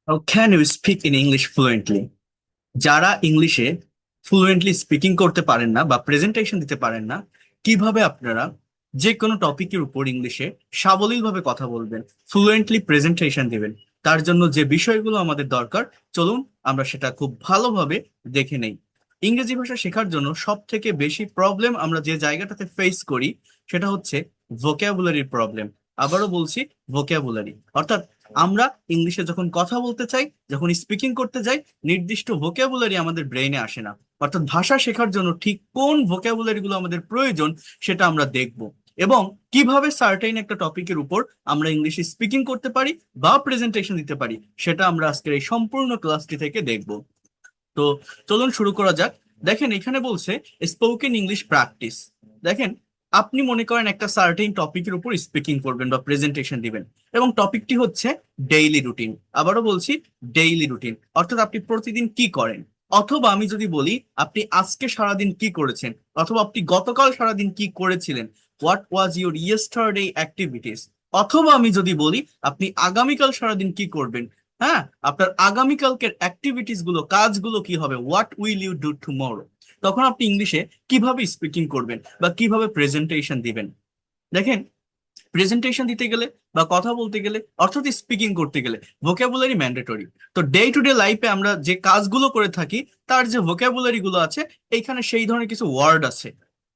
How can you speak in English fluently? যারা ইংলিশে fluently speaking করতে পারেন না বা প্রেজেন্টেশন দিতে পারেন না, কিভাবে আপনারা যে কোনো টপিকের উপর ইংলিশে সাবলীলভাবে কথা বলবেন, ফ্লুয়েন্টলি প্রেজেন্টেশন দিবেন, তার জন্য যে বিষয়গুলো আমাদের দরকার, চলুন আমরা সেটা খুব ভালোভাবে দেখে নেই। ইংরেজি ভাষা শেখার জন্য সব থেকে বেশি প্রবলেম আমরা যে জায়গাটাতে ফেস করি সেটা হচ্ছে ভোক্যাবুলারির প্রবলেম। আবারও বলছি, ভোক্যাবুলারি অর্থাৎ আমরা ইংলিশে যখন কথা বলতে চাই, যখন স্পিকিং করতে যাই, নির্দিষ্ট ভোক্যাবুলারি আমাদের ব্রেইনে আসে না। অর্থাৎ ভাষা শেখার জন্য ঠিক কোন ভোক্যাবুলারি গুলো আমাদের প্রয়োজন সেটা আমরা দেখব, এবং কিভাবে সার্টেইন একটা টপিকের উপর আমরা ইংলিশে স্পিকিং করতে পারি বা প্রেজেন্টেশন দিতে পারি সেটা আমরা আজকের এই সম্পূর্ণ ক্লাসটি থেকে দেখব। তো চলুন শুরু করা যাক। দেখেন, এখানে বলছে স্পোকেন ইংলিশ প্র্যাকটিস। দেখেন, আপনি মনে করেন একটা সার্টেইন টপিকের উপর স্পিকিং করবেন বা প্রেজেন্টেশন দিবেন, এবং টপিকটি হচ্ছে ডেইলি রুটিন। আবারও বলছি, ডেইলি রুটিন অর্থাৎ আপনি প্রতিদিন কি করেন, অথবা আমি যদি বলি আপনি আজকে সারাদিন কি করেছেন, অথবা আপনি গতকাল সারাদিন কি করেছিলেন, what was your yesterday activities, অথবা আমি যদি বলি আপনি আগামীকাল সারাদিন কি করবেন, হ্যাঁ, আপনার আগামীকালকের অ্যাক্টিভিটিস গুলো, কাজগুলো কি হবে, what will you do tomorrow, তখন আপনি ইংলিশে কিভাবে স্পিকিং করবেন বা কিভাবে প্রেজেন্টেশন দিবেন। দেখেন, প্রেজেন্টেশন দিতে গেলে বা কথা বলতে গেলে অর্থাৎ স্পিকিং করতে গেলে ভোকাবুলারি ম্যান্ডেটরি। তো ডে টু ডে লাইফে আমরা যে কাজগুলো করে থাকি তার যে ভোকাবুলারি গুলো আছে, এইখানে সেই ধরনের কিছু ওয়ার্ড আছে।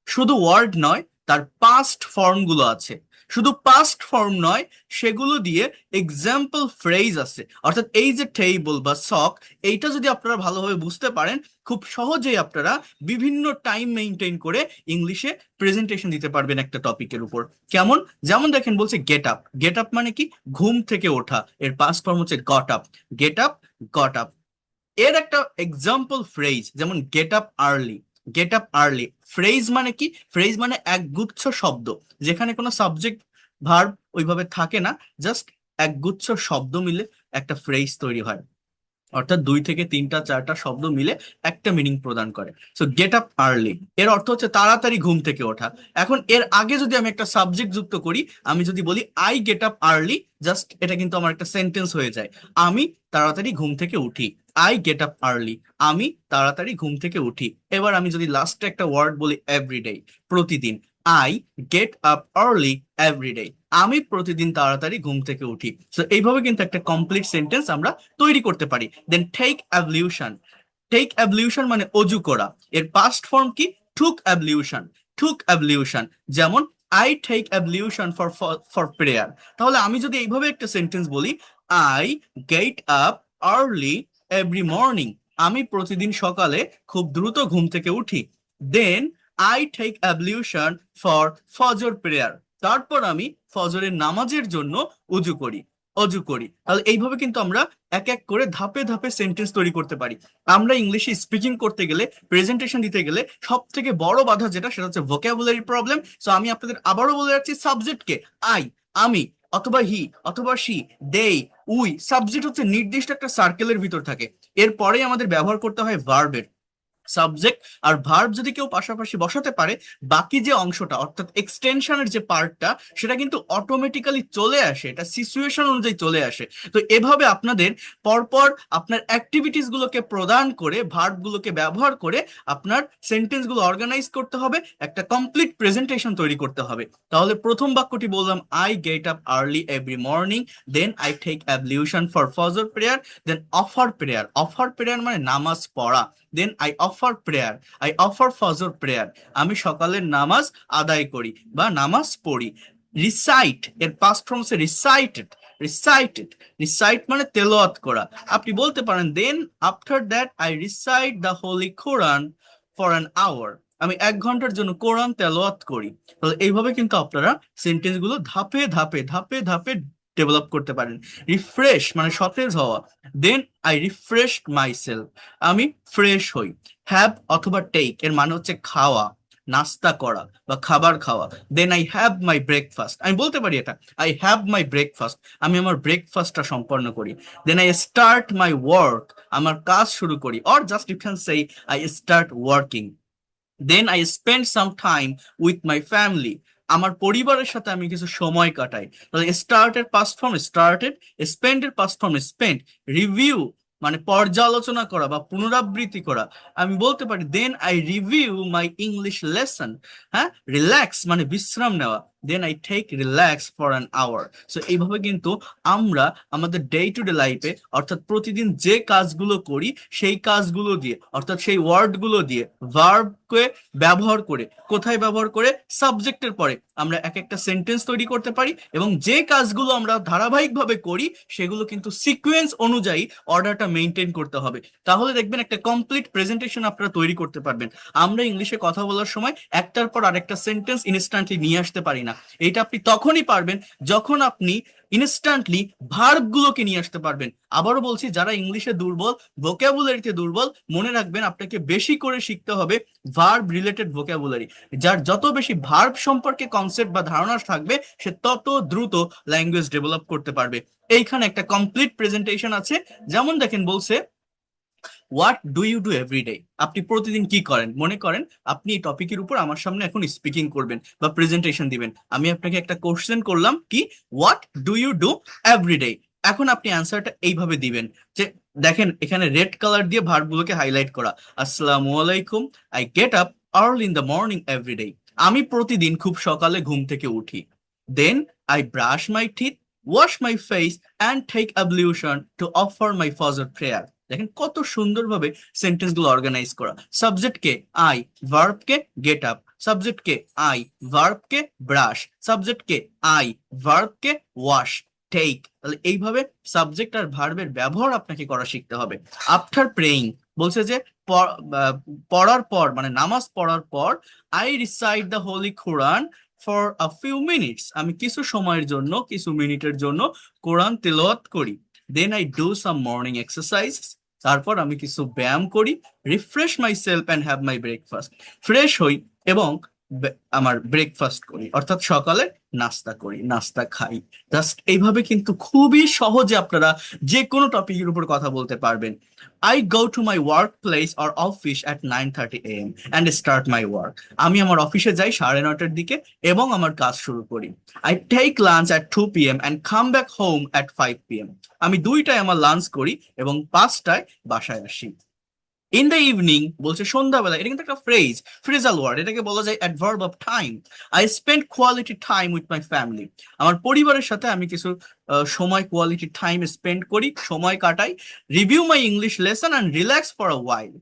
শুধু ওয়ার্ড নয়, তার পাস্ট ফর্ম গুলো আছে। শুধু পাস্ট ফর্ম নয়, সেগুলো দিয়ে এক্সাম্পল ফ্রেজ আছে। অর্থাৎ এই যে টেবল বা সক, এইটা যদি আপনারা ভালোভাবে বুঝতে পারেন, খুব সহজেই আপনারা বিভিন্ন টাইম মেনটেন করে ইংলিশে প্রেজেন্টেশন দিতে পারবেন একটা টপিকের উপর। কেমন? যেমন দেখেন, বলছে গেট আপ। গেট আপ মানে কি? ঘুম থেকে ওঠা। এর পাস্ট ফর্ম হচ্ছে got up. Get up, got up. এর একটা এক্সাম্পল ফ্রেজ যেমন gate up early. Gate up early phrase মানে কি? ফ্রেজ মানে একগুচ্ছ শব্দ, যেখানে কোনো সাবজেক্ট ভার্ব ওইভাবে থাকে না, জাস্ট একগুচ্ছ শব্দ মিলে একটা ফ্রেজ তৈরি হয়। অর্থাৎ দুই থেকে তিনটা চারটা শব্দ মিলে একটা মিনিং প্রদান করে। সো গেট আপ আর্লি এর অর্থ হচ্ছে তাড়াতাড়ি ঘুম থেকে ওঠা। এখন এর আগে যদি আমি একটা সাবজেক্ট যুক্ত করি, আমি যদি বলি I get up early, just এটা কিন্তু আমার একটা সেন্টেন্স হয়ে যায়। আমি তাড়াতাড়ি ঘুম থেকে উঠি। আই গেট আপ আর্লি, আমি তাড়াতাড়ি ঘুম থেকে উঠি। এবার আমি যদি লাস্টে একটা ওয়ার্ড বলি এভরিডে, প্রতিদিন, I get up early everyday, আমি প্রতিদিন তাড়াতাড়ি ঘুম থেকে উঠি। সো এইভাবে কিন্তু একটা কমপ্লিট সেন্টেন্স আমরা তৈরি করতে পারি। Then take ablution. Take ablution মানে অজু করা। এর পাস্ট ফর্ম কি? Took ablution. Took ablution. যেমন I take ablution for for prayer. তাহলে আমি যদি এইভাবে একটা সেন্টেন্স বলি, I get up early every morning, আমি প্রতিদিন সকালে খুব দ্রুত ঘুম থেকে উঠি। Then I take ablution for Fajr prayer, তারপর আমি ফজরের নামাজের জন্য উজু করি। অজু করি। তাহলে এইভাবে কিন্তু আমরা এক এক করে ধাপে ধাপে সেন্টেন্স তৈরি করতে পারি। আমরা ইংলিশে স্পিকিং করতে গেলে, প্রেজেন্টেশন দিতে গেলে সব থেকে বড় বাধা যেটা, সেটা হচ্ছে ভোকাবুলারি প্রবলেম। সো আমি আপনাদের আবারও বলে রাখছি, সাবজেক্টকে আই, আমি, অথবা হি, অথবা শি, দে, উই। সাবজেক্ট হচ্ছে নির্দিষ্ট একটা সার্কেলের ভিতর থাকে। এরপরেই আমাদের ব্যবহার করতে হয় ভার্বের। সাবজেক্ট আর ভার্ব যদি কেউ পাশাপাশি বসাতে পারে, বাকি যে অংশটা অর্থাৎ এক্সটেনশনের যে পার্টটা, সেটা কিন্তু অটোমেটিক্যালি চলে আসে, এটা সিচুয়েশন অনুযায়ী চলে আসে। তো এভাবে আপনাদের পরপর আপনার অ্যাক্টিভিটিস গুলোকে প্রদান করে, ভার্ব গুলোকে ব্যবহার করে আপনার সেন্টেন্স গুলো অর্গানাইজ করতে হবে, একটা কমপ্লিট প্রেজেন্টেশন তৈরি করতে হবে। তাহলে প্রথম বাক্যটি বললাম, I get up early every morning, then I take ablution for Fajr prayer, then offer prayer. Offer prayer মানে নামাজ পড়া। Then I offer prayer, I offer Fajr prayer, আমি সকালের নামাজ আদায় করি বা নামাজ পড়ি। রিসাইট, এর পাস্ট ফর্ম হচ্ছে রিসাইটেড। রিসাইটেড, রিসাইট মানে তেলাওয়াত করা। আপনি বলতে পারেন, then after that I recite the holy Quran for an hour, আমি 1 ঘন্টার জন্য কোরআন তেলাওয়াত করি। তাহলে এইভাবে কিন্তু আপনারা সেন্টেন্স গুলো ধাপে ধাপে ধাপে ধাপে ডেভেলপ করতে পারেন। রিফ্রেশ মানে সতেজ হওয়া। দেন আই রিফ্রেশ মাইসেলফ, আমি ফ্রেশ হই। হ্যাভ অথবা টেক এর মানে হচ্ছে খাওয়া, নাস্তা করা বা খাবার খাওয়া। Then I have my breakfast, আমি বলতে পারি এটা, আই হ্যাভ মাই ব্রেকফাস্ট, আমি আমার ব্রেকফাস্টটা সম্পন্ন করি। Then I start my work, আমার কাজ শুরু করি, or just you can say I start working. Then I spend some time with my family, আমার পরিবারের সাথে আমি কিছু সময় কাটাই, তাহলে স্টার্টের পাস্ট ফর্ম স্টার্টেড, স্পেন্ডের পাস্ট ফর্ম স্পেন্ড, রিভিউ মানে পর্যালোচনা করা বা পুনরাবৃত্তি করা, আমি বলতে পারি then I review my English lesson. হ্যাঁ, রিল্যাক্স মানে বিশ্রাম নেওয়া, then I take relax for an hour. So এইভাবে কিন্তু আমরা আমাদের ডে টু ডে লাইফে অর্থাৎ প্রতিদিন যে কাজগুলো করি সেই কাজগুলো দিয়ে অর্থাৎ সেই ওয়ার্ডগুলো দিয়ে ভার্বকে ব্যবহার করে, কোথায় ব্যবহার করে, সাবজেক্টের পরে আমরা এক একটা সেন্টেন্স তৈরি করতে পারি, এবং যে কাজগুলো আমরা ধারাবাহিকভাবে করি সেগুলো কিন্তু সিকোয়েন্স অনুযায়ী অর্ডারটা মেনটেন করতে হবে। তাহলে দেখবেন একটা কমপ্লিট প্রেজেন্টেশন আপনারা তৈরি করতে পারবেন। আমরা ইংলিশে কথা বলার সময় একটার পর আরেকটা সেন্টেন্স ইনস্ট্যান্টলি নিয়ে আসতে পারি না। এটা আপনি তখনই পারবেন যখন আপনি ইনস্ট্যান্টলি ভার্ব গুলোকে নিয়ে আসতে পারবেন। আবারও বলছি, যারা ইংলিশে দুর্বল, ভোকাবুলারিতে দুর্বল, মনে রাখবেন আপনাকে বেশি করে শিখতে হবে ভার্ব রিলেটেড ভোকাবুলারি। যার যত বেশি ভার্ব সম্পর্কে কনসেপ্ট বা ধারণা থাকবে সে তত দ্রুত ল্যাঙ্গুয়েজ ডেভেলপ করতে পারবে। এইখানে একটা কমপ্লিট প্রেজেন্টেশন আছে। যেমন দেখেন, বলছে what do you do everyday, আপনি প্রতিদিন কি করেন। মনে করেন আপনি এই টপিকের উপর আমার সামনে এখন স্পিকিং করবেন বা প্রেজেন্টেশন দিবেন, আমি আপনাকে একটা কোশ্চেন করলাম কি what do you do everyday, এখন আপনি অ্যান্সারটা এইভাবে দিবেন যে, দেখেন এখানে রেড কালার দিয়ে ভার্বগুলোকে হাইলাইট করা। আসসালামু আলাইকুম, I get up early in the morning everyday, আমি প্রতিদিন খুব সকালে ঘুম থেকে উঠি। Then I brush my teeth, wash my face and take ablution to offer my Fajr prayer. দেখেন কত সুন্দরভাবে সেন্টেন্স গুলো অর্গানাইজ করা। সাবজেক্ট কে আই, ভার্ব কে গেট আপ, সাবজেক্ট কে আই, ভার্ব কে ব্রাশ, সাবজেক্ট কে আই, ভার্ব কে ওয়াশ, টেক। তাহলে এইভাবে সাবজেক্ট আর ভার্বের ব্যবহার আপনাকে করা শিখতে হবে। আফটার প্রেইং বলছে যে পড়ার পর মানে নামাজ পড়ার পর, I recite the holy Quran for a few minutes, আমি কিছু সময়ের জন্য, কিছু মিনিটের জন্য কোরআন তেলাওয়াত করি। Then I do some morning exercise, তারপর আমি কিছু ব্যায়াম করি। Refresh my self and have my breakfast, fresh হই এবং আমার ব্রেকফাস্ট করি, অর্থাৎ সকালে নাস্তা করি, নাস্তা খাই। জাস্ট এইভাবে কিন্তু খুবই সহজে আপনারা যে কোনো টপিকের উপর কথা বলতে পারবেন। I go to my work place or office at 9:30 AM and start my work, আমি আমার অফিসে যাই 9:30টার দিকে এবং আমার কাজ শুরু করি। I take lunch at 2 PM and come back home at 5 PM, আমি 2টায় আমার লাঞ্চ করি এবং 5টায় বাসায় আসি। ইন দ্য ইভিনিং বলছে সন্ধ্যাবেলা, এটা কিন্তু একটা ফ্রেজাল ওয়ার্ড, এটাকে বলা যায় adverb of time. I spend quality time with my family, আমার পরিবারের সাথে আমি কিছু সময় কোয়ালিটি টাইম স্পেন্ড করি, সময় কাটাই। Review my English lesson and relax for a while,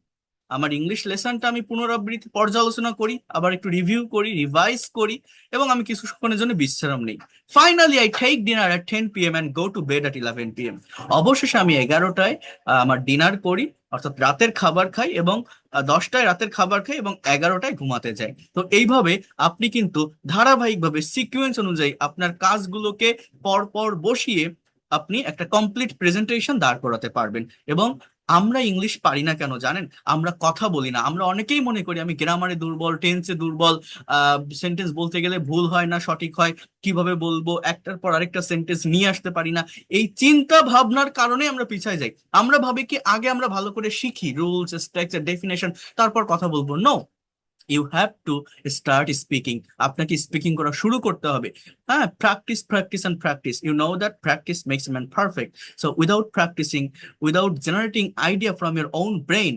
আমার ইংলিশ লেসনটা আমি পুনরাবৃত্তি পর্যালোচনা করি, আবার একটু রিভিউ করি, রিভাইজ করি, এবং আমি কিছুক্ষণের জন্য বিশ্রাম নেই। Finally I take dinner at 10 PM and go to bed at 11 PM, অবশেষে আমি 11টায় আমার ডিনার করি, অর্থাৎ রাতের খাবার খাই, এবং 10টায় রাতের খাবার খাই এবং 11টায় ঘুমাতে যাই। তো এইভাবে আপনি কিন্তু ধারাবাহিকভাবে সিকুয়েন্স অনুযায়ী আপনার কাজগুলোকে পরপর বসিয়ে আপনি একটা কমপ্লিট প্রেজেন্টেশন দাঁড় করাতে পারবেন। এবং আমরা ইংলিশ পারি না কেন জানেন? আমরা কথা বলি না। আমরা অনেকেই মনে করি আমি গ্রামারে দুর্বল, টেন্সে দুর্বল, সেন্টেন্স বলতে গেলে ভুল হয় না, সঠিক হয়, কিভাবে বলবো, একটার পর আরেকটা সেন্টেন্স নিয়ে আসতে পারি না। এই চিন্তা ভাবনার কারণে আমরা পিছায় যাই। আমরা ভাবি কি আগে আমরা ভালো করে শিখি রুলস, স্ট্রাকচার, ডেফিনেশন, তারপর কথা বলবো। No, you have to start speaking, আপনাকে স্পিকিং করা শুরু করতে হবে। হ্যাঁ, practice practice and practice, you know that practice makes man perfect. So without practising, without generating idea from your own brain,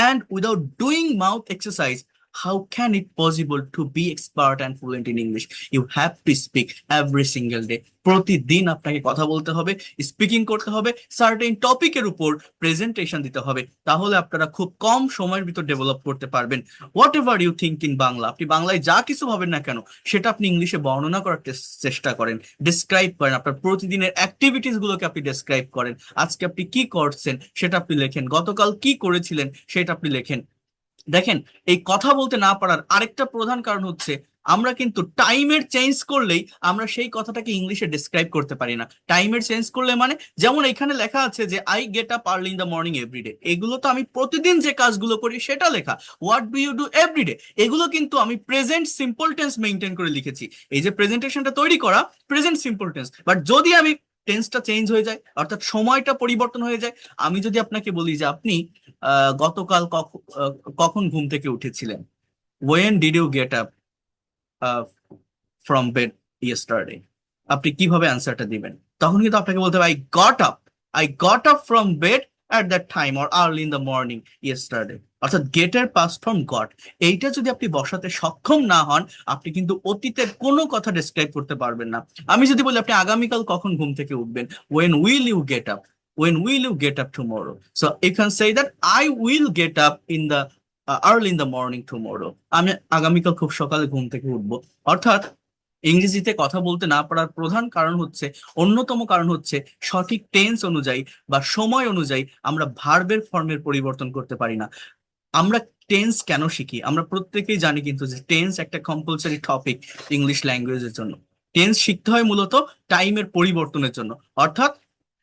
and without doing mouth exercise, how can it possible to be expert and fluent in English? You have to speak every single day. প্রতিদিন আপনাকে কথা বলতে হবে, speaking করতে হবে, certain টপিকের উপর presentation দিতে হবে, তাহলে আপনারা খুব কম সময়ের ভিতর ডেভেলপ করতে পারবেন। Whatever you think in Bangla, আপনি বাংলায় যা কিছু ভাবেন না কেন সেটা আপনি ইংলিশে বর্ণনা করার চেষ্টা করেন, ডিসক্রাইব করেন, আপনার প্রতিদিনের অ্যাক্টিভিটিস গুলোকে আপনি ডিসক্রাইব করেন। আজকে আপনি কি করছেন সেটা আপনি লেখেন, গতকাল কি করেছিলেন সেটা আপনি লেখেন। দেখেন, এই কথা বলতে না পারার আরেকটা প্রধান কারণ হচ্ছে আমরা কিন্তু টাইমের চেঞ্জ করলেই আমরা সেই কথাটাকে ইংলিশে ডিসক্রাইব করতে পারি না। টাইমের চেঞ্জ করলে মানে, যেমন এখানে লেখা আছে যে I get up early in the morning everyday, এগুলো তো আমি প্রতিদিন যে কাজগুলো করি সেটা লেখা। What do you do everyday, এগুলো কিন্তু আমি প্রেজেন্ট সিম্পল টেন্স মেনটেন করে লিখেছি। এই যে প্রেজেন্টেশনটা তৈরি করা, প্রেজেন্ট সিম্পল টেন্স, বাট যদি আমি টেন্সটা চেঞ্জ হয়ে যায়, অর্থাৎ সময়টা পরিবর্তন হয়ে যায়, আমি যদি আপনাকে বলি যে আপনি গতকাল কখন ঘুম থেকে উঠেছিলেন, when did you get up from bed yesterday, আপনি কিভাবে অ্যান্সারটা দিবেন? তখন কিন্তু আপনাকে বলতে হবে I got up from bed at that time or early in the morning yesterday. অর্থাৎ গেটের পাস্ট ফর্ম গট। এইটা যদি আপনি বসাতে সক্ষম না হন, আপনি কিন্তু অতীতের কোনো কথা ডিসক্রাইব করতে পারবেন না। আমি যদি বলি আপনি আগামীকাল কখন ঘুম থেকে উঠবেন, when will you get up, when will you get up tomorrow, so you can say that I will get up in the early in the morning tomorrow, আমি আগামীকাল খুব সকালে ঘুম থেকে উঠবো। অর্থাৎ ইংরেজিতে কথা বলতে না পারার প্রধান কারণ হচ্ছে, অন্যতম কারণ হচ্ছে সঠিক টেন্স অনুযায়ী বা সময় অনুযায়ী আমরা ভার্বের ফর্মের পরিবর্তন করতে পারি না। আমরা টেন্স কেন শিখি? আমরা প্রত্যেকেই জানি কিন্তু যে টেন্স একটা কম্পালসারি টপিক ইংলিশ ল্যাঙ্গুয়েজের জন্য। টেন্স শিখতে হয় মূলত টাইমের পরিবর্তনের জন্য। অর্থাৎ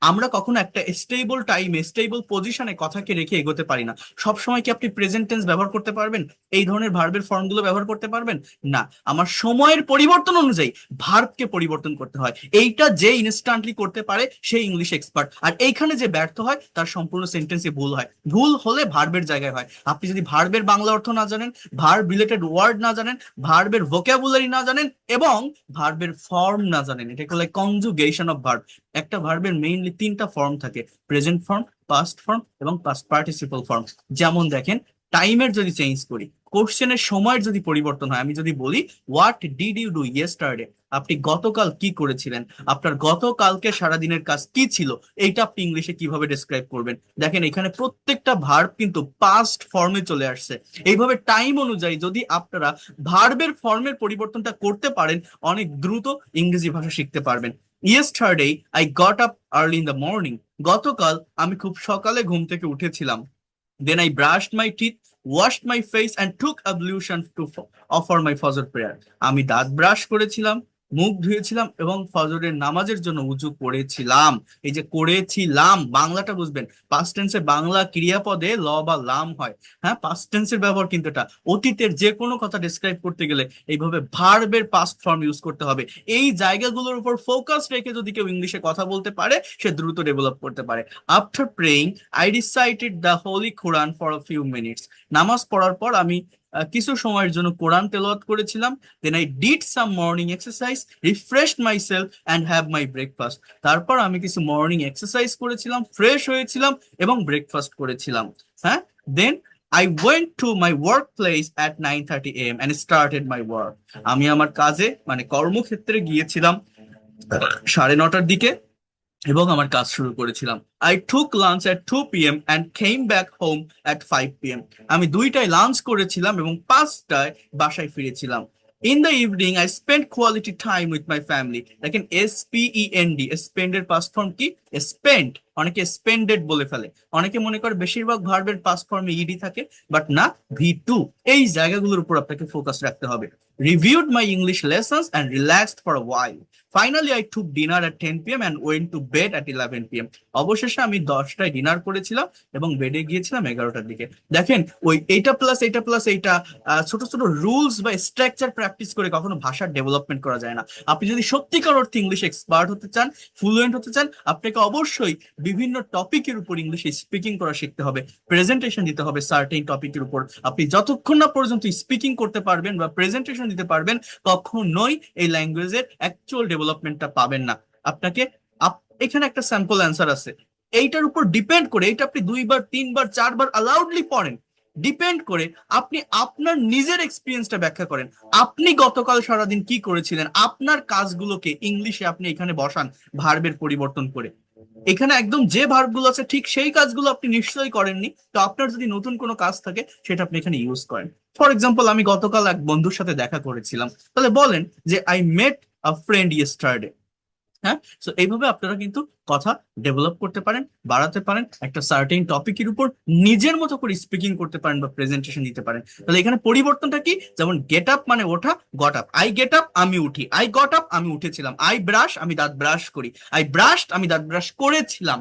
আমরা কখনো একটা স্টেবল টাইমে স্টেবল পজিশনে কথাকে রেখে এগোতে পারি না। সবসময় কি আপনি প্রেজেন্ট টেন্স ব্যবহার করতে পারবেন? এই ধরনের ভার্বের ফর্মগুলো ব্যবহার করতে পারবেন না। আমার সময়ের পরিবর্তন অনুযায়ী ভার্বকে পরিবর্তন করতে হয়। এইটা যে ইনস্ট্যান্টলি করতে পারে সে ইংলিশ এক্সপার্ট। আর এইখানে যে ব্যর্থ হয় তার সম্পূর্ণ সেন্টেন্সে ভুল হয়। ভুল হলে ভার্বের জায়গায় হয়। আপনি যদি ভার্বের বাংলা অর্থ না জানেন, ভার্ব রিলেটেড ওয়ার্ড না জানেন, ভার্বের ভোকাবুলারি না জানেন এবং ভার্বের ফর্ম না জানেন, এটাকে বলে কনজুগেশন অফ ভার্ব। একটা ভার্বের মেইনলি তিনটা ফর্ম থাকে, প্রেজেন্ট ফর্ম, পাস্ট ফর্ম এবং পাস্ট পার্টিসিপল ফর্ম। যেমন দেখেন, টাইমের যদি চেঞ্জ করি, কোশ্চেনের সময়ের যদি পরিবর্তন হয়, আমি যদি বলি what did you do yesterday, আপনি গতকাল কি করেছিলেন, আপনার গতকালকে সারাদিনের কাজ কি ছিল, এইটা আপনি ইংলিশে কিভাবে ডেসক্রাইব করবেন? দেখেন এখানে প্রত্যেকটা ভার্ব কিন্তু পাস্ট ফর্মে চলে আসছে। এইভাবে টাইম অনুযায়ী যদি আপনারা ভার্বের ফর্মের পরিবর্তনটা করতে পারেন, অনেক দ্রুত ইংরেজি ভাষা শিখতে পারবেন। Yesterday I got up early in the morning, গতকাল আমি খুব সকালে ঘুম থেকে উঠেছিলাম। Then I brushed my teeth, washed my face and took ablution to offer my ফজর prayer, আমি দাঁত ব্রাশ করেছিলাম, মুখ ধুয়েছিলাম এবং ফজরের নামাজের জন্য উজু করেছিলাম। এই যে করেছিলাম, বাংলাটা বুঝবেন। পাস্ট টেন্সে বাংলা ক্রিয়াপদে ল বা লাম হয়। হ্যাঁ, পাস্ট টেন্সের ব্যবহার কিন্তু এটা। অতীতের যে কোনো কথা ডিসক্রাইব করতে গেলে এইভাবে ভার্বের পাস্ট ফর্ম ইউজ করতে হবে। এই জায়গাগুলোর উপর ফোকাস রেখে যদি কেউ ইংলিশে কথা বলতে পারে, সে দ্রুত ডেভেলপ করতে পারে। After praying I recited the holy Quran for a few minutes, নামাজ পড়ার পর আমি কিছু সময়ের জন্য কোরআন তেলাওয়াত করেছিলাম। Then I did some morning exercise, refreshed my self and have my breakfast, তারপর আমি কিছু মর্নিং এক্সারসাইজ করেছিলাম, ফ্রেশ হয়েছিলাম এবং ব্রেকফাস্ট করেছিলাম। হ্যাঁ, দেন I went to my workplace at 9:30 a.m. and started my work. আমি আমার কাজে মানে কর্মক্ষেত্রে গিয়েছিলাম 9:30টার দিকে এবং আমার কাজ শুরু করেছিলাম। I took lunch at 2 p.m. and came back home at 5 p.m. আমি 2টায় লাঞ্চ করেছিলাম এবং 5টায় বাসায় ফিরেছিলাম। In the evening I spend quality time with my family. দেখেন SPEND, স্পেন্ড এর পাস্ট ফর্ম কি? স্পেন্ড। অনেকে স্পেন্ডেড বলে ফেলে, অনেকে মনে করে বেশিরভাগ ভার্বের পাস্ট ফর্মে ইডি থাকে, বাট না, V2। এই জায়গাগুলোর উপর আপনাকে ফোকাস রাখতে হবে। Reviewed my English lessons and relaxed for a while. Finally, I took dinner at 10 p.m. and went to bed at 11 p.m. অবশেষে আমি 10টায় ডিনার করেছিলাম এবং বেডে গিয়েছিলাম 11টার দিকে। দেখেন, ওই এইটা প্লাস এইটা প্লাস এইটা ছোট ছোট রুলস বা স্ট্রাকচার প্র্যাকটিস করে কখনো ভাষার ডেভেলপমেন্ট করা যায় না। আপনি যদি সত্যিকার অর্থে ইংলিশ এক্সপার্ট হতে চান, ফ্লুয়েন্ট হতে চান, আপনাকে অবশ্যই বিভিন্ন টপিকের উপর ইংলিশে স্পিকিং করা শিখতে হবে, প্রেজেন্টেশন দিতে হবে সার্টেন টপিকের উপর। আপনি যতক্ষণ না পর্যন্ত স্পিকিং করতে পারবেন বা প্রেজেন্টেশন দিতে পারবেন, কখনোই এই ল্যাঙ্গুয়েজের অ্যাকচুয়াল ডেভেলপমেন্টটা পাবেন না। আপনাকে এখানে একটা স্যাম্পল অ্যান্সার আছে, এইটার উপর ডিপেন্ড করে, এইটা আপনি 2বার 3বার 4বার অ্যালাউডলি পড়েন, ডিপেন্ড করে আপনি আপনার নিজের এক্সপিরিয়েন্সটা ব্যাখ্যা করেন। আপনি গতকাল সারাদিন কি করেছিলেন, আপনার কাজগুলোকে ইংলিশে আপনি এখানে বসান ভার্বের পরিবর্তন করে। এখানে একদম যে ভার্বগুলো আছে ঠিক সেই কাজগুলো আপনি নিশ্চয়ই করেননি, তো আপনার যদি নতুন কোনো কাজ থাকে সেটা আপনি এখানে ইউজ করেন। ফর এক্সাম্পল, আমি গতকাল এক বন্ধুর সাথে দেখা করেছিলাম, তাহলে বলেন যে I met a friend yesterday. হ্যাঁ, তো এইভাবে আপনারা কিন্তু কথা ডেভেলপ করতে পারেন, বাড়াতে পারেন, একটা সার্টেন টপিকের উপর নিজের মতো করে স্পিকিং করতে পারেন বা প্রেজেন্টেশন দিতে পারেন। তাহলে এখানে পরিবর্তনটা কি? যেমন গেট আপ মানে ওঠা, got up. I get up আমি উঠি, আই গট আপ আমি উঠেছিলাম, আই ব্রাশ আমি দাঁত ব্রাশ করি, আই ব্রাশড আমি দাঁত ব্রাশ করেছিলাম,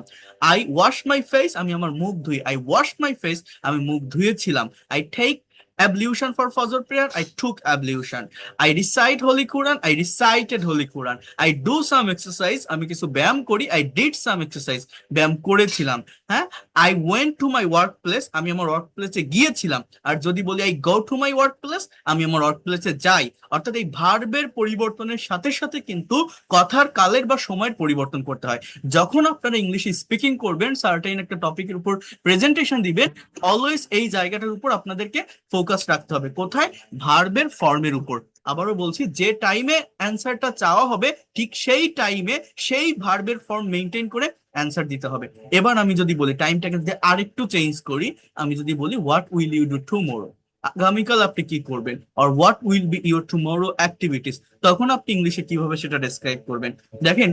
আই ওয়াশ মাই ফেস আমি আমার মুখ ধুই, আই ওয়াশ মাই ফেস আমি মুখ ধুয়েছিলাম, I take ablution for Fajr prayer, I took ablution. I recite Holy Quran, I recited Holy Quran. I do some exercise, আমি কিছু ব্যায়াম করি, I did some exercise, ব্যায়াম করেছিলাম। হ্যাঁ, I went to my workplace, আমি আমার ওয়ার্ক প্লেসে গিয়েছিলাম। আর যদি বলি I go to my workplace, আমি আমার ওয়ার্ক প্লেসে যাই। অর্থাৎ এই ভার্বের পরিবর্তনের সাথে সাথে কিন্তু কথার কালের বা সময়ের পরিবর্তন করতে হয়। যখন আপনারা ইংলিশে স্পিকিং করবেন, সার্টেন একটা টপিকের উপর প্রেজেন্টেশন দিবেন, অলওয়েজ এই জায়গাটার উপর আপনাদেরকে ফোকাস রাখতে হবে। কোথায়? ভার্বের ফর্মের উপর। আবারও বলছি, যে টাইমে অ্যান্সারটা চাওয়া হবে ঠিক সেই টাইমে সেই ভার্বের ফর্ম মেনটেন করে অ্যান্সার দিতে হবে। এবার আমি যদি বলি, টাইমটাকে যদি আরেকটু চেঞ্জ করি, আমি যদি বলি what will you do tomorrow, আগামীকাল আপনি কি করবেন, or what will be your tomorrow activities, তখন আপনি ইংলিশে কিভাবে সেটা ডেসক্রাইব করবেন। দেখেন,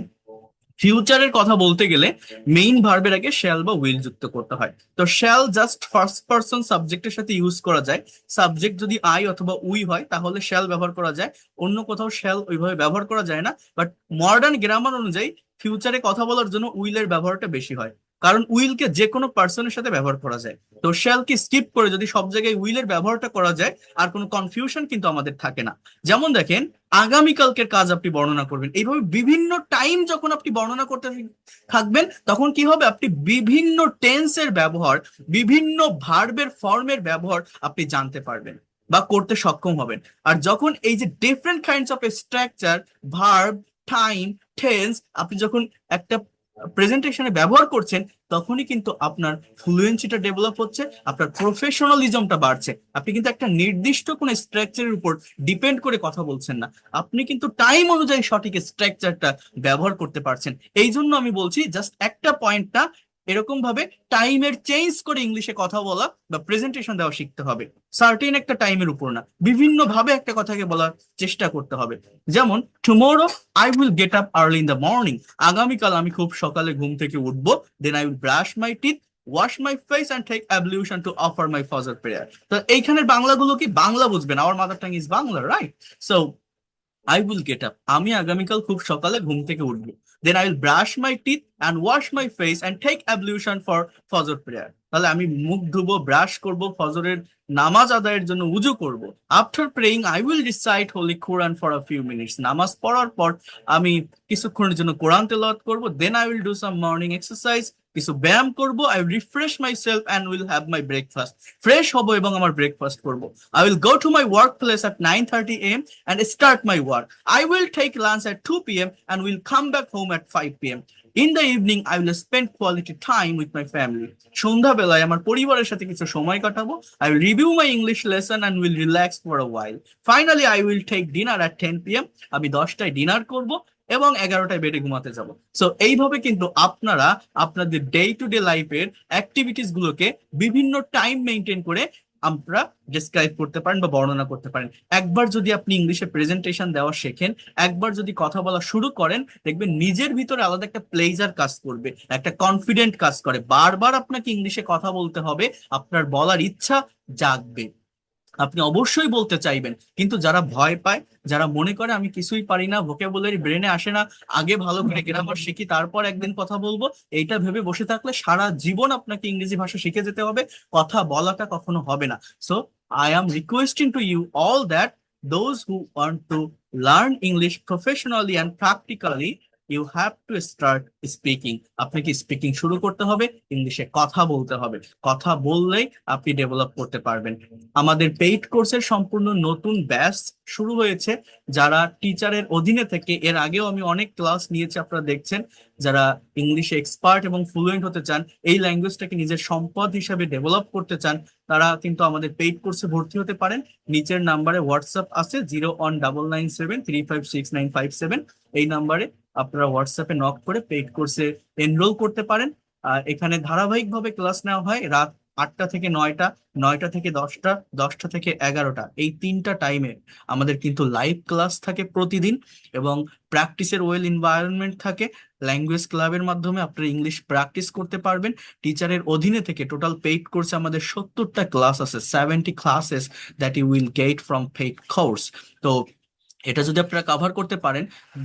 ফিউচারের কথা বলতে গেলে মেইন ভার্বের আগে শ্যাল বা উইল যুক্ত করতে হয়। তো শ্যাল জাস্ট ফার্স্ট পারসন সাবজেক্টের সাথে ইউজ করা যায়। সাবজেক্ট যদি আই অথবা উই হয় তাহলে শ্যাল ব্যবহার করা যায়, অন্য কোথাও শ্যাল ওইভাবে ব্যবহার করা যায় না। বাট মডার্ন গ্রামার অনুযায়ী ফিউচারে কথা বলার জন্য উইলের ব্যবহারটা বেশি হয়, কারণ উইলকে যে কোনো পার্সনের সাথে ব্যবহার করা যায়। তো শ্যালকে স্কিপ করে যদি সব জায়গায় উইলের ব্যবহারটা করা যায়, আর কোনো কনফিউশন কিন্তু আমাদের থাকে না। যেমন দেখেন, আগামীকালকের কাজ আপনি বর্ণনা করবেন, এইভাবে বিভিন্ন টাইম যখন আপনি বর্ণনা করতে থাকবেন, তখন কি হবে, আপনি বিভিন্ন টেন্সের ব্যবহার, বিভিন্ন ভার্বের ফর্মের ব্যবহার আপনি জানতে পারবেন বা করতে সক্ষম হবেন। আর যখন এই যে different kinds of structure, verb, time, tense আপনি যখন একটা প্রেজেন্টেশনে ব্যবহার করছেন, তখনই কিন্তু আপনার ফ্লুয়েন্সিটা ডেভেলপ হচ্ছে, আপনার প্রফেশনালিজমটা বাড়ছে। আপনি কিন্তু একটা নির্দিষ্ট কোনো স্ট্রাকচারের উপর ডিপেন্ড করে কথা বলছেন না, আপনি কিন্তু টাইম অনুযায়ী সঠিক স্ট্রাকচারটা ব্যবহার করতে পারছেন। এই জন্য আমি বলছি, জাস্ট একটা পয়েন্টটা এরকম ভাবে টাইমের চেঞ্জ করে ইংলিশে কথা বলা বা প্রেজেন্টেশন দেওয়া শিখতে হবে। সার্টেন একটা টাইমের উপর না, বিভিন্ন ভাবে একটা কথাকে বলার চেষ্টা করতে হবে। যেমন, tomorrow I will get up early in the morning, আগামীকাল আমি খুব সকালে ঘুম থেকে উঠবো। Then I will brush my teeth, wash my face and take ablution to offer my Fajr prayer. তো এইখানের বাংলাগুলো কি, বাংলা বুঝবেন, our mother tongue is Bangla, right? So I will get up, আমি আগামীকাল খুব সকালে ঘুম থেকে উঠবো। Then I will brush my teeth and wash my face and take ablution for Fajr prayer. তাহলে আমি মুখ ধুবো, ব্রাশ করব, ফজরের নামাজ আদায়ের জন্য উজু করব। After praying I will recite holy Quran for a few minutes, নামাজ পড়ার পর আমি কিছুক্ষণের জন্য কোরআন তেলাওয়াত করব। Then I will do some morning exercise, কিছু ব্যায়াম করব। I will refresh my self and will have my breakfast, fresh হব এবং আমার ব্রেকফাস্ট করব। I will go to my work place at 9:30 AM and start my work. I will take lunch at 2 p.m. and will come back home at 5 p.m. In the evening, I will spend quality time with my family. সন্ধ্যাবেলায় আমার পরিবারের সাথে কিছু সময় কাটাবো। I will review my English lesson and will relax for a while. Finally, I will take dinner at 10 p.m. আমি 10টায় dinner করব এবং 11টায় বেডে ঘুমাতে যাব। সো এইভাবে কিন্তু আপনারা আপনাদের ডে টু ডে লাইফের অ্যাক্টিভিটিস গুলোকে বিভিন্ন টাইম মেনটেন করে আমরা ডিসক্রাইব করতে পারেন বা বর্ণনা করতে পারেন। একবার যদি আপনি ইংলিশে প্রেজেন্টেশন দেওয়া শেখেন, একবার যদি কথা বলা শুরু করেন, দেখবেন নিজের ভিতরে আলাদা একটা প্লেজার কাজ করবে, একটা কনফিডেন্ট কাজ করে। বারবার আপনাকে ইংলিশে কথা বলতে হবে, আপনার বলার ইচ্ছা জাগবে, আপনি অবশ্যই বলতে চাইবেন। কিন্তু যারা ভয় পায়, যারা মনে করে আমি কিছুই পারি না, ভোকাবুলারি ব্রেনে আসে না, আগে ভালো করে গ্রামার শিখি তারপর একদিন কথা বলবো, এইটা ভেবে বসে থাকলে সারা জীবন আপনাকে ইংরেজি ভাষা শিখে যেতে হবে, কথা বলাটা কখনো হবে না। So I am requesting to you all that those who want to learn English professionally and practically, you have to start speaking. আপনাকে স্পিকিং শুরু করতে হবে, ইংলিশে কথা বলতে হবে, কথা বললেই আপনি ডেভেলপ করতে পারবেন। আমাদের পেইড কোর্সের সম্পূর্ণ নতুন ব্যাচ শুরু হয়েছে। যারা টিচারের অধীনে থেকে, এর আগেও আমি অনেক ক্লাস নিয়েছি, আপনারা দেখছেন, যারা ইংলিশে এক্সপার্ট এবং ফ্লুয়েন্ট হতে চান, এই ল্যাঙ্গুয়েজটাকে নিজের সম্পদ হিসাবে ডেভেলপ করতে চান, তারা কিন্তু আমাদের পেইড কোর্সে ভর্তি হতে পারেন। নিচের নাম্বারে হোয়াটসঅ্যাপ আছে 01997356957, এই নাম্বারে আপনারা হোয়াটসঅ্যাপে নক করে পেইড কোর্সে এনরোল করতে পারেন। এখানে ধারাবাহিকভাবে ক্লাস নেওয়া হয়, রাত 8টা থেকে 9টা, 9টা থেকে 10টা, 10টা থেকে 11টা, এই 3টা টাইমে আমাদের কিন্তু লাইভ ক্লাস থাকে প্রতিদিন, এবং প্র্যাকটিসের ওয়েল এনভায়রনমেন্ট থাকে। ল্যাঙ্গুয়েজ ক্লাবের মাধ্যমে আপনারা ইংলিশ প্র্যাকটিস করতে পারবেন। টিচারের অধীনে থেকে টোটাল পেইড কোর্সে আমাদের 70টা ক্লাস আছে, 70 classes that you will get from paid course. তো এটা যদি আপনারা কভার করতে পারেন,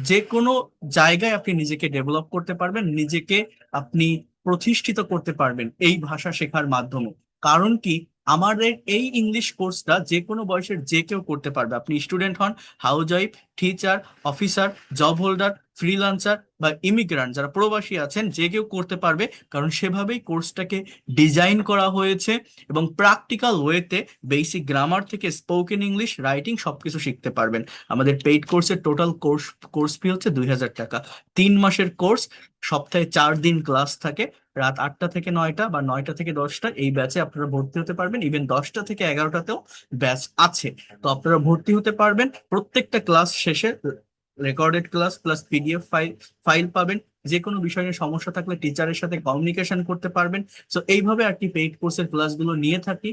যে কোনো জায়গায় আপনি নিজেকে ডেভেলপ করতে পারবেন, নিজেকে আপনি প্রতিষ্ঠিত করতে পারবেন এই ভাষা শেখার মাধ্যমে। কারণ কি, আমাদের এই ইংলিশ কোর্সটা যে কোনো বয়সের যে কেউ করতে পারবে, আপনি স্টুডেন্ট হন, house wife, teacher, officer, job holder, freelancer বা ইমিগ্রান্ট যারা প্রবাসী আছেন, যে কেউ করতে পারবে। কারণ সেভাবেই কোর্সটাকে ডিজাইন করা হয়েছে এবং প্র্যাকটিক্যাল ওয়েতে বেসিক গ্রামার থেকে স্পোকেন ইংলিশ, রাইটিং সবকিছু শিখতে পারবেন। আমাদের পেইড কোর্সের টোটাল কোর্স ফি হচ্ছে 2,000 টাকা। 3 মাসের কোর্স, সপ্তাহে 4 দিন ক্লাস থাকে, রাত 8টা থেকে 9টা বা 9টা থেকে 10টা এই ব্যাচে আপনারা ভর্তি হতে পারবেন। ইভেন 10টা থেকে 11টাতেও ব্যাচ আছে, তো আপনারা ভর্তি হতে পারবেন। প্রত্যেকটা ক্লাস শেষে recorded class plus PDF file পাবেন। যে কোনো বিষয় নিয়ে সমস্যা থাকলে টিচারের সাথে কমিউনিকেশন করতে পারবেন। সো এইভাবে আর কি পেইড কোর্সের ক্লাসগুলো নিয়ে থাকি,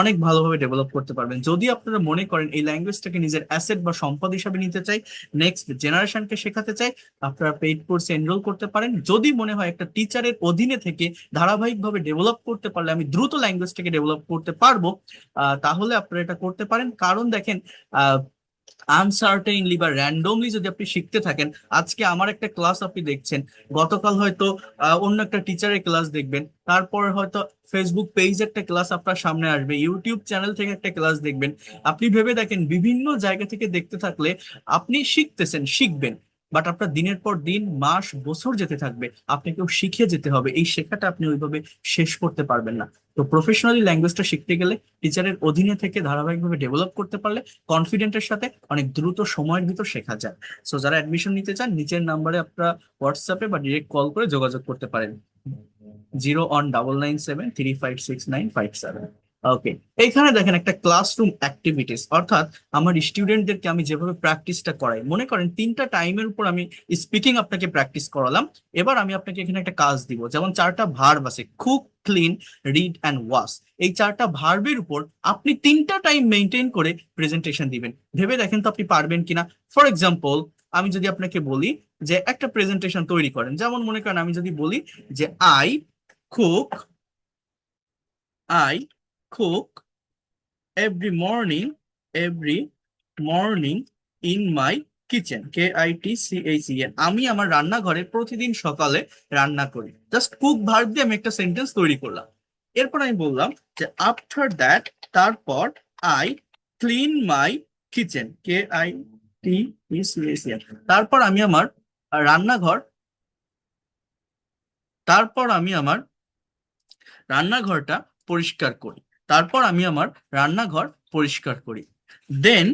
অনেক ভালোভাবে ডেভেলপ করতে পারবেন। যদি আপনারা মনে করেন এই ল্যাঙ্গুয়েজটাকে নিজের অ্যাসেট বা সম্পদ হিসাবে নিতে চাই, নেক্সট জেনারেশনকে শেখাতে চাই, আপনারা পেইড কোর্সে এনরোল করতে পারেন। যদি মনে হয় একটা টিচারের অধীনে থেকে ধারাবাহিকভাবে ডেভেলপ করতে পারলে আমি দ্রুত ল্যাঙ্গুয়েজটাকে ডেভেলপ করতে পারবো, তাহলে আপনারা এটা করতে পারেন। কারণ দেখেন, আনসার্টেইনলি বা র্যান্ডমলি যদি আপনি শিখতে থাকেন, আজকে আমার একটা ক্লাস আপনি দেখছেন, গতকাল হয়তো অন্য একটা টিচারের ক্লাস দেখবেন, তারপর হয়তো ফেসবুক পেজ একটা ক্লাস আপনার সামনে আসবে, ইউটিউব চ্যানেল থেকে একটা ক্লাস দেখবেন। আপনি ভেবে দেখেন, বিভিন্ন জায়গা থেকে দেখতে থাকলে আপনি শিখতেছেন, শিখবেন, বাট আপনার দিনের পর দিন, মাস, বছর যেতে থাকবে, আপনাকেও শিখে যেতে হবে। এই শেখাটা আপনি ওইভাবে শেষ করতে পারবেন না। তো প্রফেশনালি ল্যাঙ্গুয়েজটা শিখতে গেলে টিচারের অধীনে থেকে ধারাবাহিকভাবে ডেভেলপ করতে পারলে কনফিডেন্টের সাথে অনেক দ্রুত সময়ের ভিতর শেখা যায়। সো যারা অ্যাডমিশন নিতে চান, নিচের নাম্বারে আপনারা হোয়াটসঅ্যাপে বা ডিরেক্ট কল করে যোগাযোগ করতে পারেন, 01973569557। ওকে, এইখানে দেখেন একটা ক্লাসরুম অ্যাক্টিভিটিস, অর্থাৎ আমার স্টুডেন্টদেরকে আমি যেভাবে প্র্যাকটিসটা করাই, মনে করেন 3টা টাইমের উপর আমি স্পিকিং আপনাকে প্র্যাকটিস করালাম। এবার আমি আপনাকে এখানে একটা কাজ দিব, যেমন 4টা ভার্ব আছে, cook, clean, read and wash. এই 4টা ভার্বের উপর আপনি 3টা টাইম মেনটেন করে প্রেজেন্টেশন দিবেন। ভেবে দেখেন তো আপনি পারবেন কিনা। ফর এক্সাম্পল, আমি যদি আপনাকে বলি যে একটা প্রেজেন্টেশন তৈরি করেন, যেমন মনে করেন আমি যদি বলি যে cook I cook every morning in my kitchen, KITCHEN, আমি আমার রান্নাঘরে প্রতিদিন সকালে রান্না করি। জাস্ট কুক ভার্ব দিয়ে আমি একটা সেন্টেন্স তৈরি করলাম। এরপর আমি বললাম যে আফটার দ্যাট, তারপর I clean my kitchen, KITCHEN, তারপর আমি আমার রান্নাঘর তারপর আমি আমার রান্নাঘরটা পরিষ্কার করি। তারপর আমি আমার রান্নাঘর পরিষ্কার করি। Then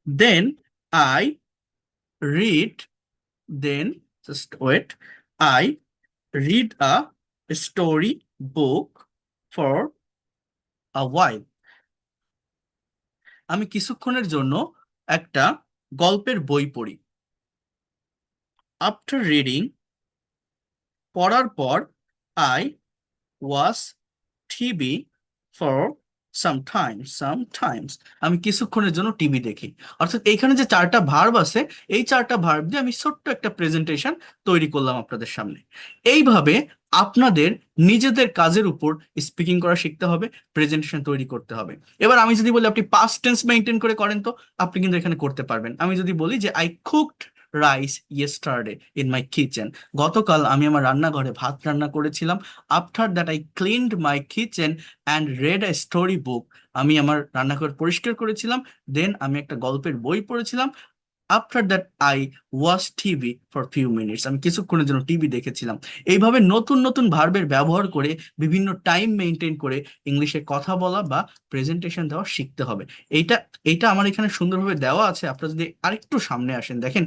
then I read then just wait I read a story book for a while, আমি কিছুক্ষণের জন্য একটা গল্পের বই পড়ি। আফটার রিডিং, পড়ার পর, I watch TV for sometimes, আমি কিছুক্ষণের জন্য টিভি দেখি। অর্থাৎ এইখানে যে 4টা ভার্ব আছে, এই 4টা ভার্ব দিয়ে আমি ছোট্ট একটা প্রেজেন্টেশন তৈরি করলাম আপনাদের সামনে। এইভাবে আপনাদের নিজেদের কাজের উপর স্পিকিং করা শিখতে হবে, প্রেজেন্টেশন তৈরি করতে হবে। এবার আমি যদি বলি আপনি পাস্ট টেন্স মেনটেন করে করেন, তো আপনি কিন্তু এখানে করতে পারবেন। আমি যদি বলি যে I cooked rice yesterday in my kitchen, গতকাল আমি আমার রান্নাঘরে ভাত রান্না করেছিলাম। After that I cleaned my kitchen and red a story book, আমি আমার রান্নাঘর পরিষ্কার করেছিলাম, দেন আমি একটা গল্পের বই পড়েছিলাম। After that I watch TV for few minutes, আমি কিছুক্ষণের জন্য টিভি দেখেছিলাম। এইভাবে নতুন নতুন ভার্বের ব্যবহার করে বিভিন্ন টাইম মেনটেন করে ইংলিশে কথা বলা বা প্রেজেন্টেশন দেওয়া শিখতে হবে। এইটা এইটা আমার এখানে সুন্দরভাবে দেওয়া আছে। আপনারা যদি আরেকটু সামনে আসেন, দেখেন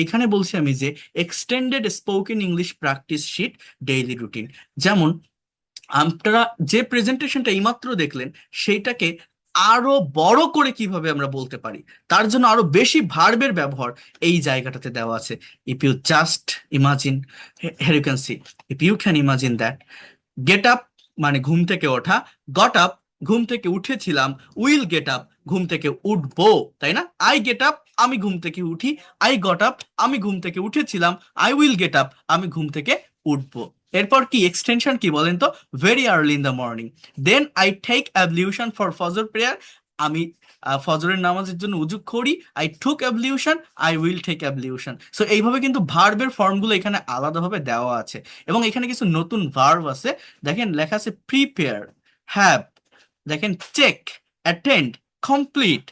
এখানে বলছি আমি যে extended spoken English practice sheet daily routine. যেমন আপনারা যে প্রেজেন্টেশনটা এইমাত্র দেখলেন, সেইটাকে আরো বড় করে কিভাবে আমরা বলতে পারি, তার জন্য আরো বেশি ভার্বের ব্যবহার এই জায়গাটাতে দেওয়া আছে। If you just imagine, here you can see, if you can imagine that, get up মানে ঘুম থেকে ওঠা, গট আপ ঘুম থেকে উঠেছিলাম, উইল গেট আপ ঘুম থেকে উঠবো, তাই না? আই গেট আপ আমি ঘুম থেকে উঠি, আই গট আপ আমি ঘুম থেকে উঠেছিলাম, আই উইল গেট আপ আমি ঘুম থেকে উঠবো। এরপর কি এক্সটেনশন কি বলেন তো? Very early in the morning, then I take ablution for Fajr prayer, আমি ফজরের নামাজের জন্য উজু করি, I took ablution, I will take ablution. So এইভাবে কিন্তু ভার্বের ফর্মগুলো এখানে আলাদাভাবে দেওয়া আছে। এবং এখানে কিছু নতুন ভার্ব আছে, দেখেন লেখা আছে প্রিপেয়ার, হ্যাভ, দেখেন check, attend, complete,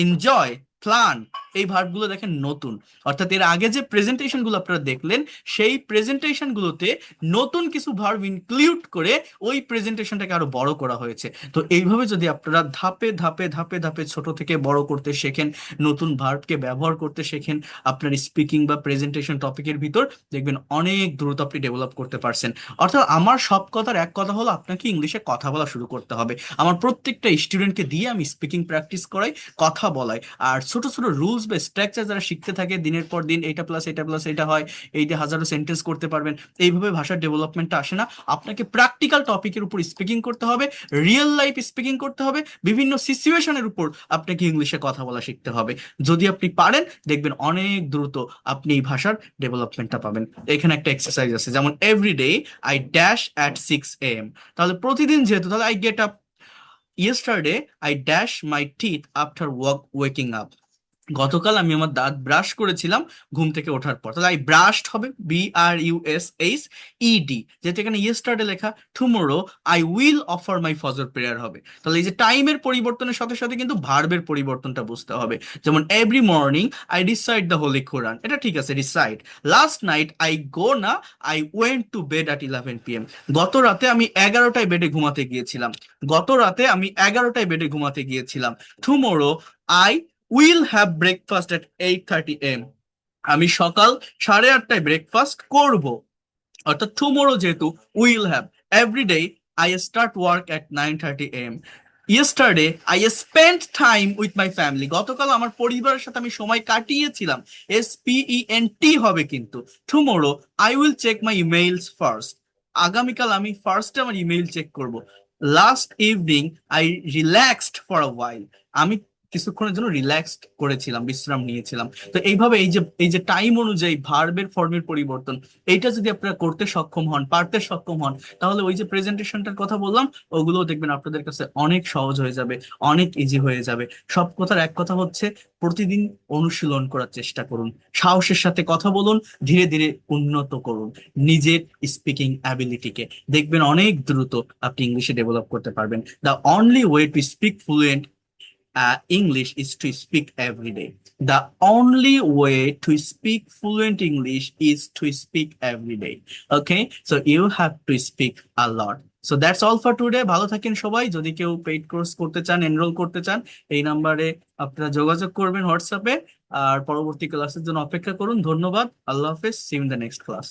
enjoy, plan, এই ভার্বগুলো দেখেন নতুন। অর্থাৎ এর আগে যে প্রেজেন্টেশন গুলো আপনারা দেখলেন সেই প্রেজেন্টেশন গুলোতে নতুন কিছু ভার্ব ইনক্লুড করে ওই প্রেজেন্টেশনটাকে আরো বড় করা হয়েছে। তো এইভাবে যদি আপনারা ধাপে ধাপে ধাপে ধাপে ছোট থেকে বড় করতে শেখেন, নতুন ভার্বকে ব্যবহার করতে শেখেন আপনার স্পিকিং বা প্রেজেন্টেশন টপিকের ভিতর, দেখবেন অনেক দ্রুত আপনি ডেভেলপ করতে পারছেন। অর্থাৎ আমার সব কথার এক কথা হলো আপনাকে ইংলিশে কথা বলা শুরু করতে হবে। আমার প্রত্যেকটা স্টুডেন্টকে দিয়ে আমি স্পিকিং প্র্যাকটিস করাই, কথা বলাই। আর ছোট ছোট রুলস বা স্ট্রাকচার যারা শিখতে থাকে দিনের পর দিন, এইটা প্লাস এটা প্লাস এটা হয়, এই দিয়ে হাজারো সেন্টেন্স করতে পারবেন, এইভাবে ভাষার ডেভেলপমেন্টটা আসে না। আপনাকে প্র্যাকটিক্যাল টপিকের উপর স্পিকিং করতে হবে, রিয়েল লাইফ স্পিকিং করতে হবে, বিভিন্ন সিচুয়েশনের উপর আপনাকে ইংলিশে কথা বলা শিখতে হবে। যদি আপনি পারেন দেখবেন অনেক দ্রুত আপনি এই ভাষার ডেভেলপমেন্টটা পাবেন। এখানে একটা এক্সারসাইজ আছে, যেমন everyday I dash at 6 AM। তাহলে প্রতিদিন যেহেতু, তাহলে I get up yesterday I dash my teeth after waking up। গতকাল আমি আমার দাঁত ব্রাশ করেছিলাম ঘুম থেকে ওঠার পর। তাহলে আই ব্রাশড হবে BRUSHED, যেহেতু এখানে ইয়েস্টারডে লেখা। Tomorrow I will offer my Fajr prayer হবে। তাহলে এই যে টাইমের পরিবর্তনের সাথে সাথে কিন্তু ভার্বের পরিবর্তনটা বুঝতে হবে। যেমন every morning I recite the holy Quran, এটা ঠিক আছে, recite. Last night I go না I went to bed at 11 PM। গত রাতে আমি 11টায় বেডে ঘুমাতে গিয়েছিলাম। গত রাতে আমি 11টায় বেডে ঘুমাতে গিয়েছিলাম। Tomorrow I will have breakfast at 8:30 AM। আমি সকাল 8:30টায় ব্রেকফাস্ট করব। অর্থাৎ টুমোরো যেহেতু will have, everyday I start work at 9:30 AM। Yesterday I spent time with my family, গতকাল আমার পরিবারের সাথে আমি সময় কাটিয়েছিলাম। SPENT হবে কিন্তু। Tomorrow I will check my emails first, আগামীকাল আমি ফার্স্টে আমার ইমেইল চেক করব। Last evening I relaxed for a while, আমি কিছুক্ষণের জন্য রিল্যাক্সড করেছিলাম, বিশ্রাম নিয়েছিলাম। তো এইভাবে এই যে টাইম অনুযায়ী ভার্বের ফর্মের পরিবর্তন, এইটা যদি আপনারা করতে সক্ষম হন, পারতে সক্ষম হন, তাহলে ওই যে প্রেজেন্টেশনটার কথা বললাম ওগুলো দেখবেন আপনাদের কাছে অনেক সহজ হয়ে যাবে, অনেক ইজি হয়ে যাবে। সব কথার এক কথা হচ্ছে প্রতিদিন অনুশীলন করার চেষ্টা করুন, সাহসের সাথে কথা বলুন, ধীরে ধীরে উন্নত করুন নিজের স্পিকিং অ্যাবিলিটিকে। দেখবেন অনেক দ্রুত আপনি ইংলিশে ডেভেলপ করতে পারবেন। The only way to speak fluent English is to speak every day. The only way to speak fluent English is to speak every day. Okay, so you have to speak a lot. So that's all for today. ভালো থাকেন সবাই। যদি কেউ paid course করতে চান, enrol করতে চান, এই নাম্বারে আপনারা যোগাযোগ করবেন হোয়াটসঅ্যাপে। আর পরবর্তী ক্লাসের জন্য অপেক্ষা করুন। ধন্যবাদ, আল্লাহ হাফেজ, see you in the next class.